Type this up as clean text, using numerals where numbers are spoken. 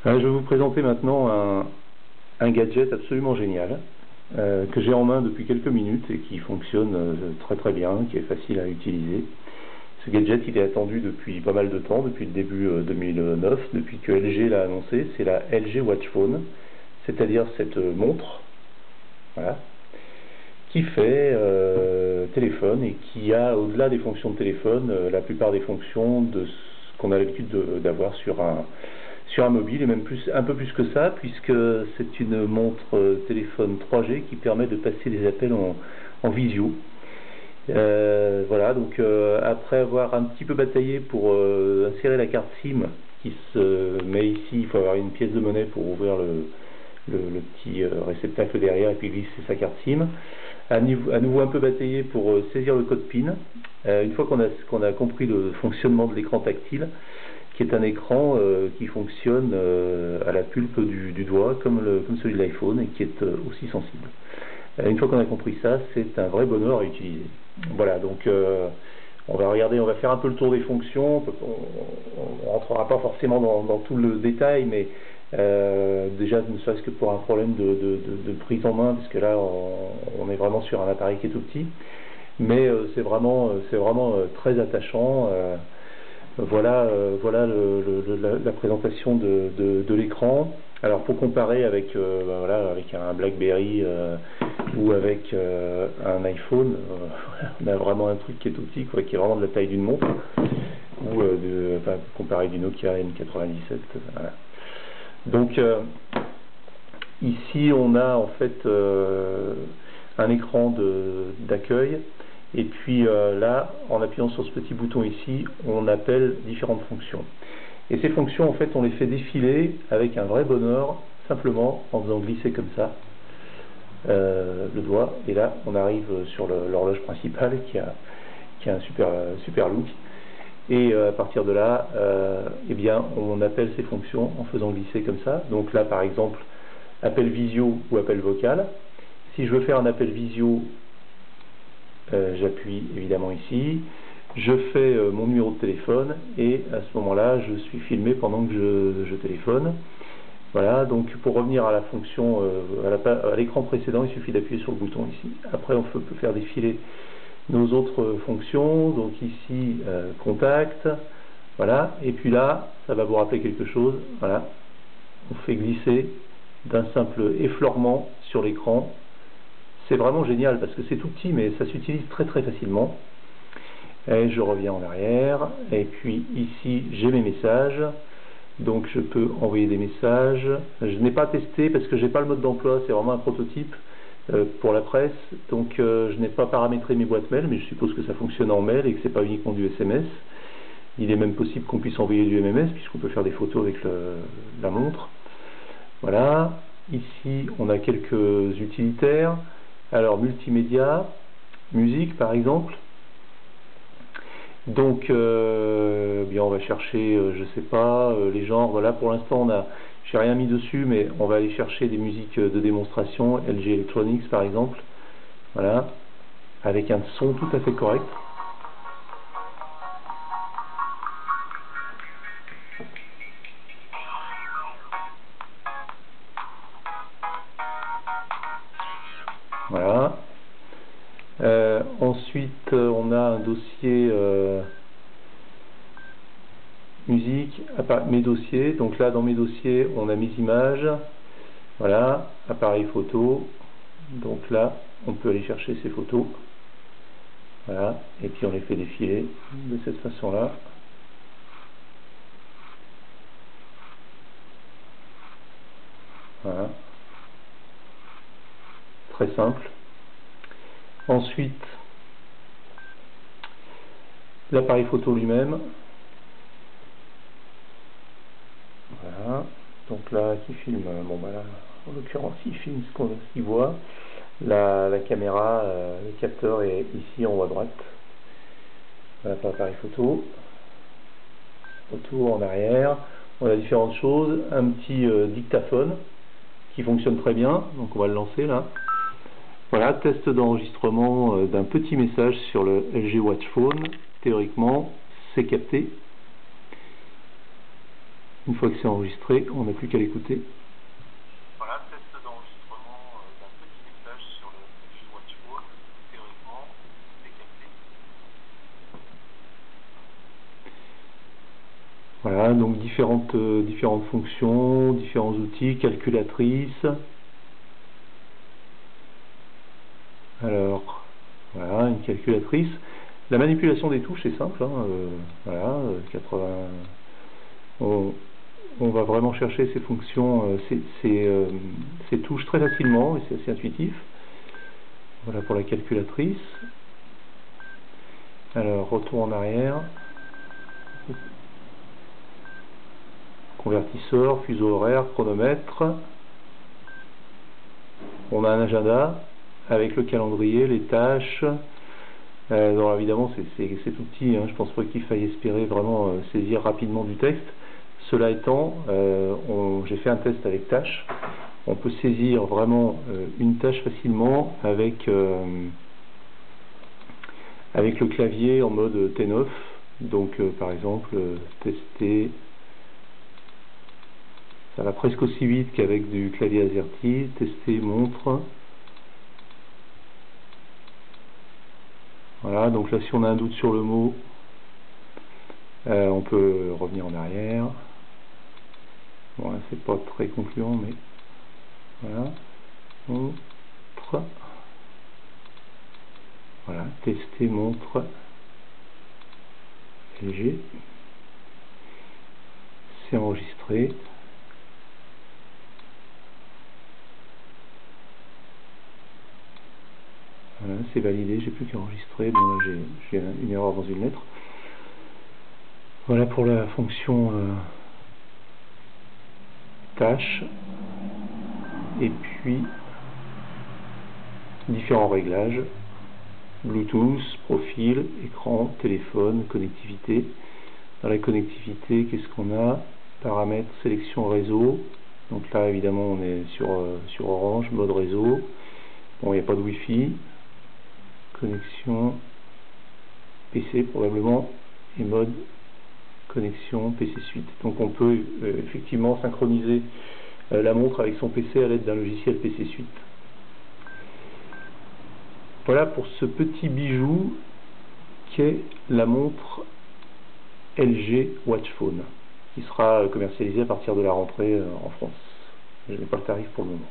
Je vais vous présenter maintenant un gadget absolument génial que j'ai en main depuis quelques minutes et qui fonctionne très très bien, qui est facile à utiliser. Ce gadget, il est attendu depuis pas mal de temps, depuis le début 2009, depuis que LG l'a annoncé. C'est la LG Watch Phone, c'est-à-dire cette montre, voilà, qui fait téléphone et qui a, au-delà des fonctions de téléphone, la plupart des fonctions de ce qu'on a l'habitude d'avoir sur un mobile, et même un peu plus que ça, puisque c'est une montre téléphone 3G qui permet de passer des appels en visio. Voilà, donc après avoir un petit peu bataillé pour insérer la carte SIM qui se met ici, il faut avoir une pièce de monnaie pour ouvrir le petit réceptacle derrière et puis glisser sa carte SIM. À nouveau un peu bataillé pour saisir le code PIN. Une fois qu'on a compris le fonctionnement de l'écran tactile, qui est un écran qui fonctionne à la pulpe du doigt comme celui de l'iPhone et qui est aussi sensible. Une fois qu'on a compris ça, c'est un vrai bonheur à utiliser. Voilà, donc on va faire un peu le tour des fonctions. On ne rentrera pas forcément dans tout le détail, mais déjà ne serait-ce que pour un problème de prise en main, parce que là on est vraiment sur un appareil qui est tout petit, mais c'est vraiment très attachant. Voilà la présentation de l'écran. Alors pour comparer avec avec un BlackBerry ou avec un iPhone, on a vraiment un truc qui est tout petit, quoi, qui est vraiment de la taille d'une montre, ou comparé du Nokia N97. Voilà. Donc ici on a en fait un écran d'accueil. Et puis là, en appuyant sur ce petit bouton ici, on appelle différentes fonctions. Et ces fonctions, en fait, on les fait défiler avec un vrai bonheur, simplement en faisant glisser comme ça le doigt. Et là, on arrive sur l'horloge principale qui a un super look. Et à partir de là, eh bien, on appelle ces fonctions en faisant glisser comme ça. Donc là, par exemple, appel visio ou appel vocal. Si je veux faire un appel visio, j'appuie évidemment ici, je fais mon numéro de téléphone et à ce moment-là je suis filmé pendant que je téléphone. Voilà, donc pour revenir à la fonction, à l'écran précédent, il suffit d'appuyer sur le bouton ici. Après on peut faire défiler nos autres fonctions, donc ici contact, voilà, et puis là ça va vous rappeler quelque chose, voilà, on fait glisser d'un simple effleurement sur l'écran. C'est vraiment génial parce que c'est tout petit, mais ça s'utilise très très facilement. Et je reviens en arrière, et puis ici j'ai mes messages, donc je peux envoyer des messages. Je n'ai pas testé parce que j'ai pas le mode d'emploi, c'est vraiment un prototype pour la presse, donc je n'ai pas paramétré mes boîtes mail, mais je suppose que ça fonctionne en mail et que c'est pas uniquement du SMS. Il est même possible qu'on puisse envoyer du MMS puisqu'on peut faire des photos avec la montre. Voilà, ici on a quelques utilitaires. Alors multimédia, musique par exemple. Donc bien on va chercher, je sais pas, les genres. Voilà, pour l'instant j'ai rien mis dessus, mais on va aller chercher des musiques de démonstration, LG Electronics par exemple. Voilà, avec un son tout à fait correct. Voilà. Ensuite, on a un dossier musique, mes dossiers. Donc là, dans mes dossiers, on a mes images. Voilà, appareil photo. Donc là, on peut aller chercher ces photos. Voilà, et puis on les fait défiler de cette façon-là. Voilà. Très simple. Ensuite, l'appareil photo lui-même. Voilà. Donc là, qui filme, bon bah là, en l'occurrence, il filme ce qu'il voit. La caméra, le capteur est ici en haut à droite. Voilà pour l'appareil photo. Retour en arrière. On a différentes choses. Un petit dictaphone qui fonctionne très bien. Donc on va le lancer là. Voilà, test d'enregistrement d'un petit message sur le LG Watch Phone. Théoriquement, c'est capté. Une fois que c'est enregistré, on n'a plus qu'à l'écouter. Voilà, test d'enregistrement d'un petit message sur le LG Watch Phone. Théoriquement, c'est capté. Voilà, donc différentes fonctions, différents outils, calculatrice. Alors, voilà, une calculatrice. La manipulation des touches est simple, hein, voilà, 80. On va vraiment chercher ces fonctions, ces touches très facilement et c'est assez intuitif. Voilà pour la calculatrice. Alors, retour en arrière. Convertisseur, fuseau horaire, chronomètre. On a un agenda avec le calendrier, les tâches. Alors évidemment, c'est tout petit, hein, je pense pas qu'il faille espérer vraiment saisir rapidement du texte. Cela étant, j'ai fait un test avec tâches. On peut saisir vraiment une tâche facilement avec le clavier en mode T9. Donc par exemple, tester, ça va presque aussi vite qu'avec du clavier AZERTY. Tester montre. Voilà, donc là si on a un doute sur le mot, on peut revenir en arrière. Bon, là c'est pas très concluant, mais voilà. Montre. Voilà, tester montre LG. C'est enregistré. Voilà, c'est validé, j'ai plus qu'à enregistrer. Bon là j'ai une erreur dans une lettre. Voilà pour la fonction tâche. Et puis différents réglages. Bluetooth, profil, écran, téléphone, connectivité. Dans la connectivité, qu'est-ce qu'on a? Paramètres, sélection réseau. Donc là évidemment on est sur Orange, mode réseau. Bon, il n'y a pas de Wi-Fi. Connexion PC probablement et mode connexion PC Suite. Donc on peut effectivement synchroniser la montre avec son PC à l'aide d'un logiciel PC Suite. Voilà pour ce petit bijou qu'est la montre LG Watch Phone qui sera commercialisée à partir de la rentrée en France. Je n'ai pas le tarif pour le moment.